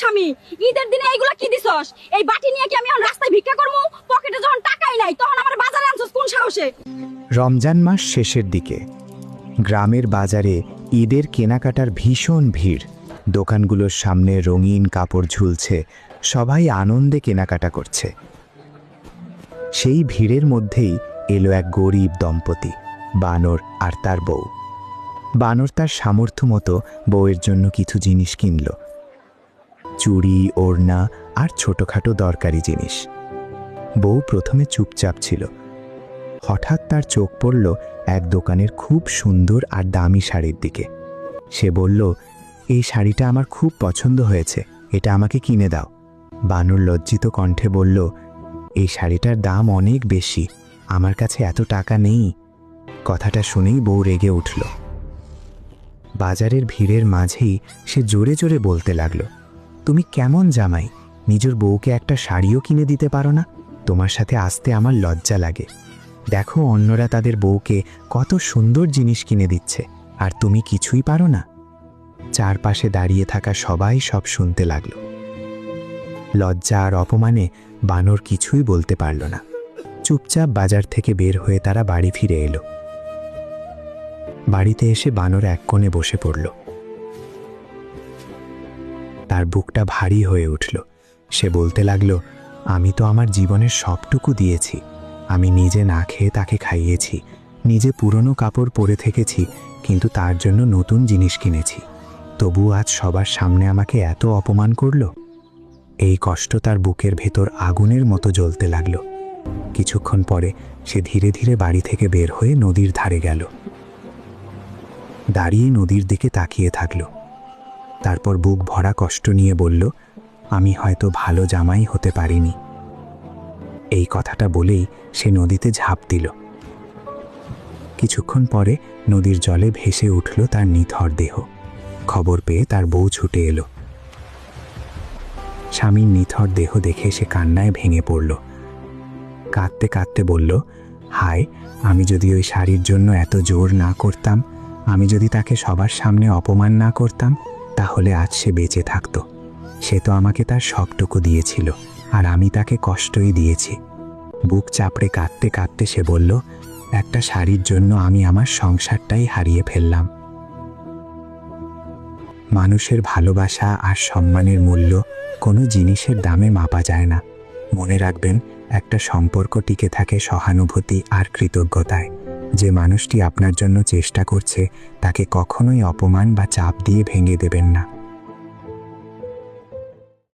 স্বামী, ঈদের দিনে এইগুলা কি দিছস? এই বাটি নিয়ে কি আমি এখন রাস্তায় ভিক্ষা করবো? পকেটে যখন টাকাই নাই তখন আমার বাজারে আনছস কোন সাহসে? রমজান মাস শেষের দিকে গ্রামের বাজারে ঈদের কেনাকাটার ভীষণ ভিড়। দোকানগুলোর সামনে রঙিন কাপড় ঝুলছে, সবাই আনন্দে কেনাকাটা করছে। সেই ভিড়ের মধ্যেই এলো এক গরিব দম্পতি, বানর আর তার বউ। বানর তার সামর্থ্য মতো বউয়ের জন্য কিছু জিনিস কিনল, চুড়ি, ওড়না আর ছোটখাটো দরকারি জিনিস। বউ প্রথমে চুপচাপ ছিল। হঠাৎ তার চোখ পড়ল এক দোকানের খুব সুন্দর আর দামি শাড়ির দিকে। সে বলল, এই শাড়িটা আমার খুব পছন্দ হয়েছে, এটা আমাকে কিনে দাও। বানর লজ্জিত কণ্ঠে বলল, এই শাড়িটার দাম অনেক বেশি, আমার কাছে এত টাকা নেই। কথাটা শুনেই বউ রেগে উঠল। বাজারের ভিড়ের মাঝেই সে জোরে জোরে বলতে লাগলো, তুমি কেমন জামাই, নিজের বউকে একটা শাড়িও কিনে দিতে পারো না? তোমার সাথে আসতে আমার লজ্জা লাগে। দেখো অন্যরা তাদের বউকে কত সুন্দর জিনিস কিনে দিচ্ছে, আর তুমি কিছুই পারো না। চারপাশে দাঁড়িয়ে থাকা সবাই সব শুনতে লাগলো। লজ্জা আর অপমানে বানর কিছুই বলতে পারল না। চুপচাপ বাজার থেকে বের হয়ে তারা বাড়ি ফিরে এলো। বাড়িতে এসে বানর এক কোণে বসে পড়ল। তার বুকটা ভারী হয়ে উঠল। সে বলতে লাগলো, আমি তো আমার জীবনের সবটুকু দিয়েছি। আমি নিজে না খেয়ে তাকে খাইয়েছি, নিজে পুরনো কাপড় পরে থেকেছি, কিন্তু তার জন্য নতুন জিনিস কিনেছি। তবু আজ সবার সামনে আমাকে এত অপমান করল। এই কষ্ট তার বুকের ভেতর আগুনের মতো জ্বলতে লাগল। কিছুক্ষণ পরে সে ধীরে ধীরে বাড়ি থেকে বের হয়ে নদীর ধারে গেল। দাঁড়িয়ে নদীর দিকে তাকিয়ে থাকল। তারপর বুক ভরা কষ্ট নিয়ে বলল, আমি হয়তো ভালো জামাই হতে পারিনি। এই কথাটা বলেই সে নদীতে ঝাঁপ দিল। কিছুক্ষণ পরে নদীর জলে ভেসে উঠল তার নিথর দেহ। খবর পেয়ে তার বউ ছুটে এলো। স্বামীর নিথর দেহ দেখে সে কান্নায় ভেঙে পড়ল। কাঁদতে কাঁদতে বলল, হায়, আমি যদি ওই শাড়ির জন্য এত জোর না করতাম, আমি যদি তাকে সবার সামনে অপমান না করতাম, তাহলে আজ সে বেঁচে থাকত। সে তো আমাকে তার সবটুকু দিয়েছিল, আর আমি তাকে কষ্টই দিয়েছি। বুক চাপড়ে কাঁদতে কাঁদতে সে বলল, একটা শাড়ির জন্য আমি আমার সংসারটাই হারিয়ে ফেললাম। মানুষের ভালোবাসা আর সম্মানের মূল্য কোনো জিনিসের দামে মাপা যায় না। মনে রাখবেন, একটা সম্পর্ক টিকে থাকে সহানুভূতি আর কৃতজ্ঞতায়। যে মানুষটি আপনার জন্য চেষ্টা করছে, তাকে কখনোই অপমান বা চাপ দিয়ে ভেঙে দেবেন না।